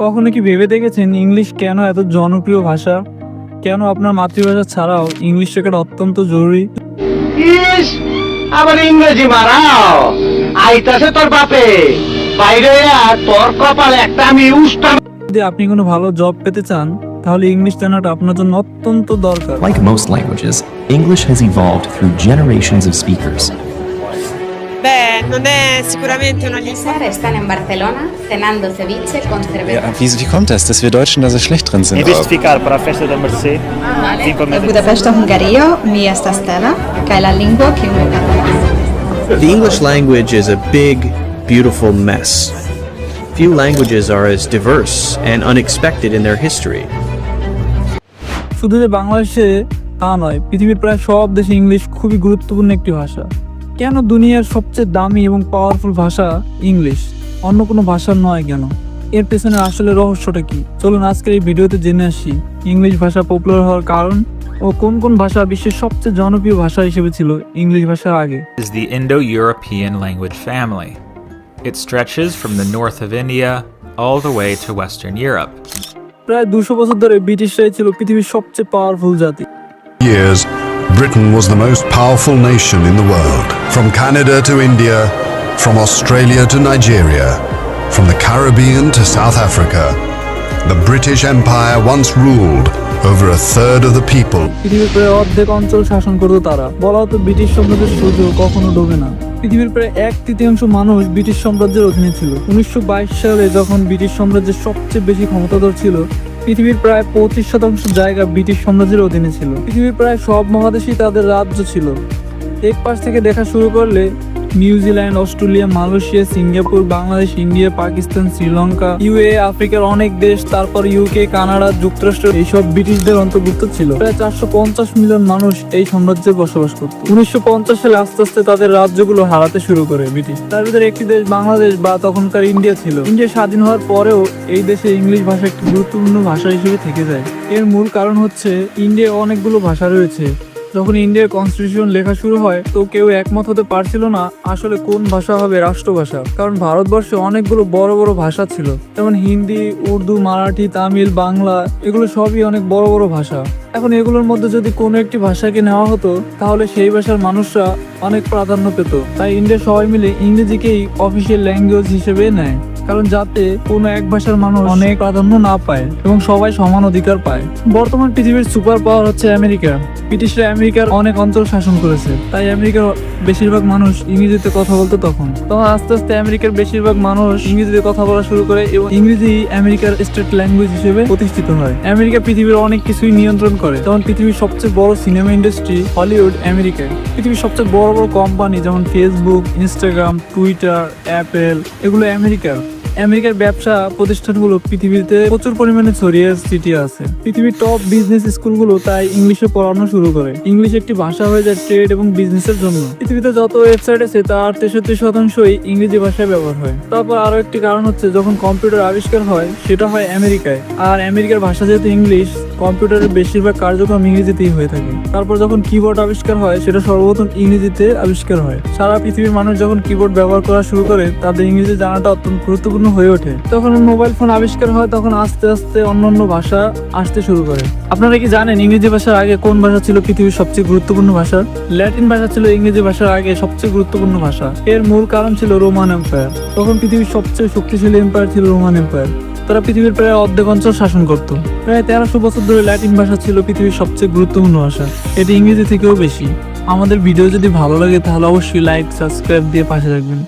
কখনো কি ভেবে দেখেছেন ইংলিশ কেন এত জনপ্রিয় ভাষা? কেন আপনার মাতৃভাষা ছাড়াও ইংলিশ শেখাটা অত্যন্ত জরুরি? ইস, আবার ইংরেজি মারাও আইতাছে তোর বাপে বাইরে আর তোর কপালে একটা আমি উষ্টা। যদি আপনি কোনো ভালো জব পেতে চান তাহলে ইংলিশ জানাটা আপনার জন্য অত্যন্ত দরকার। Like most languages, English has evolved through generations of speakers. Beh, non è sicuramente una lingua. Sera están en Barcelona cenando ceviche con cerveza. Ja, wie kommt das, dass wir Deutschen da so schlecht drin sind? E visto ficar para a festa da Mercê. In Budapest, Hungaria, mi esta stella, che è la lingua che mi The English language is a big, beautiful mess. Few languages are as diverse and unexpected in their history. শুধু যে বাংলাদেশে তা নয়, পৃথিবীর প্রায় সব দেশে English খুবই গুরুত্বপূর্ণ একটি ভাষা। কেন দুনিয়ার সবচেয়ে দামি এবং পাওয়ারফুল ভাষা ইংলিশ, অন্য কোনো ভাষা নয় কেন? এর পেছনে আসলে রহস্যটা কি? চলুন আজকের এই ভিডিওতে জেনে আসি ইংলিশ ভাষা পপুলার হওয়ার কারণ ও কোন কোন ভাষা বিশ্বের সবচেয়ে জনপ্রিয় ভাষা হিসেবে ছিল ইংলিশ ভাষার আগে। Is the Indo-European language family. It stretches from the north of India all the way to Western Europe. প্রায় 200 বছর ধরে ব্রিটিশরাই ছিল পৃথিবীর সবচেয়ে পাওয়ারফুল জাতি। Years, Britain was the most powerful nation in the world. From Canada to India, from Australia to Nigeria, from the Caribbean to South Africa, the British Empire once ruled over a third of the people. পৃথিবীর প্রায় অর্ধেক অঞ্চল শাসন করতো তারা। বলা হতো British সাম্রাজ্যের সূর্য কখনো ডোবে না। পৃথিবীর প্রায় 1/3 মানুষ ব্রিটিশ সাম্রাজ্যের অধীনে ছিল। 1922 সালে যখন ব্রিটিশ সাম্রাজ্যের সবচেয়ে বেশি ক্ষমতাধর ছিল, পৃথিবীর প্রায় 25% জায়গা ব্রিটিশ সাম্রাজ্যের অধীনে ছিল। পৃথিবীর প্রায় সব মহাদেশেই তাদের রাজ্য ছিল। এক পাশ থেকে দেখা শুরু করলে New Zealand, Australia, Malaysia, Singapore, Bangladesh, India, Pakistan, Sri Lanka, UA, আফ্রিকার অনেক দেশ, তারপর ইউকে, কানাডা, যুক্তরাষ্ট্র, এইসব ব্রিটিশদের অন্তর্ভুক্ত ছিল। প্রায় 450 মিলিয়ন মানুষ এই সাম্রাজ্যে বসবাস করত। 1950 সালে আস্তে আস্তে তাদের রাজ্যগুলো হারাতে শুরু করে ব্রিটিশ। তার ভিতরে একটি দেশ বাংলাদেশ বা তখনকার ইন্ডিয়া ছিল। ইন্ডিয়া স্বাধীন হওয়ার পরেও এই দেশে ইংলিশ ভাষা একটি গুরুত্বপূর্ণ ভাষা হিসেবে থেকে যায়। এর মূল কারণ হচ্ছে ইন্ডিয়ায় অনেকগুলো ভাষা রয়েছে। যখন ইন্ডিয়ার কনস্টিটিউশন লেখা শুরু হয় তো কেউ একমত হতে পারছিল না আসলে কোন ভাষা হবে রাষ্ট্রভাষা, কারণ ভারতবর্ষে অনেকগুলো বড় বড় ভাষা ছিল, যেমন হিন্দি, উর্দু, মারাঠি, তামিল, বাংলা, এগুলো সবই অনেক বড় বড় ভাষা। এখন এগুলোর মধ্যে যদি কোনো একটি ভাষাকে নেওয়া হতো তাহলে সেই ভাষার মানুষরা অনেক প্রাধান্য পেত। তাই ইন্ডিয়া সবাই মিলে ইংরেজিকেই অফিসিয়াল ল্যাঙ্গুয়েজ হিসেবে নেয়, কারণ যাতে কোনো এক ভাষার মানুষ অনেক প্রাধান্য না পায় এবং সবাই সমান অধিকার পায়। বর্তমান পৃথিবীর সুপার পাওয়ার হচ্ছে আমেরিকা। ব্রিটিশরা আমেরিকার অনেক অঞ্চল শাসন করেছে, তাই আমেরিকার বেশিরভাগ মানুষ ইংরেজিতে কথা বলতো। তখন আস্তে আস্তে আমেরিকার বেশিরভাগ মানুষ ইংরেজিতে কথা বলা শুরু করে এবং ইংরেজি আমেরিকার স্টেট ল্যাঙ্গুয়েজ হিসেবে প্রতিষ্ঠিত হয়। আমেরিকা পৃথিবীর অনেক কিছুই নিয়ন্ত্রণ করে, যেমন পৃথিবীর সবচেয়ে বড় সিনেমা ইন্ডাস্ট্রি হলিউড আমেরিকায়। পৃথিবীর সবচেয়ে বড় বড় কোম্পানি যেমন ফেসবুক, ইনস্টাগ্রাম, টুইটার, অ্যাপেল, এগুলো আমেরিকার। আমেরিকার ব্যবসা প্রতিষ্ঠানগুলো পৃথিবীতে প্রচুর পরিমাণে ছড়িয়ে ছিটিয়ে আছে। পৃথিবীর টপ বিজনেস স্কুলগুলো তাই ইংলিশে পড়ানো শুরু করে। ইংলিশ একটি ভাষা হয়ে যায় ট্রেড এবং বিজনেসের জন্য। পৃথিবীতে যত ওয়েবসাইট আছে তার 63% ইংরেজি ভাষায় ব্যবহার হয়। তারপর আরো একটি কারণ হচ্ছে যখন কম্পিউটার আবিষ্কার হয় সেটা হয় আমেরিকায়, আর আমেরিকার ভাষা যেহেতু ইংলিশ, কম্পিউটারের বেশিরভাগ কার্যক্রম ইংরেজিতেই হয়ে থাকে। তারপর যখন কিবোর্ড আবিষ্কার হয় সেটা সর্বপ্রথম ইংরেজিতে আবিষ্কার হয়। সারা পৃথিবীর মানুষ যখন কিবোর্ড ব্যবহার করা শুরু করে তাদের ইংরেজি জানাটা অত্যন্ত গুরুত্বপূর্ণ হয়ে ওঠে। তখন মোবাইল ফোন আবিষ্কার হয়, তখন আস্তে আস্তে অন্যান্য ভাষা আসতে শুরু করে। আপনারা কি জানেন ইংরেজি ভাষার আগে কোন ভাষা ছিল পৃথিবীর সবচেয়ে গুরুত্বপূর্ণ ভাষা? ল্যাটিন ভাষা ছিল ইংরেজি ভাষার আগে সবচেয়ে গুরুত্বপূর্ণ ভাষা। এর মূল কারণ ছিল রোমান এম্পায়ার। তখন পৃথিবীর সবচেয়ে শক্তিশালী এম্পায়ার ছিল রোমান এম্পায়ার। তারা পৃথিবীর প্রায় অর্ধেক অঞ্চল শাসন করত। প্রায় 1300 বছর ধরে ল্যাটিন ভাষা ছিল পৃথিবীর সবচেয়ে গুরুত্বপূর্ণ ভাষা। এটি ইংরেজি থেকেও বেশি। আমাদের ভিডিও যদি ভালো লাগে তাহলে অবশ্যই লাইক, সাবস্ক্রাইব দিয়ে পাশে রাখবেন।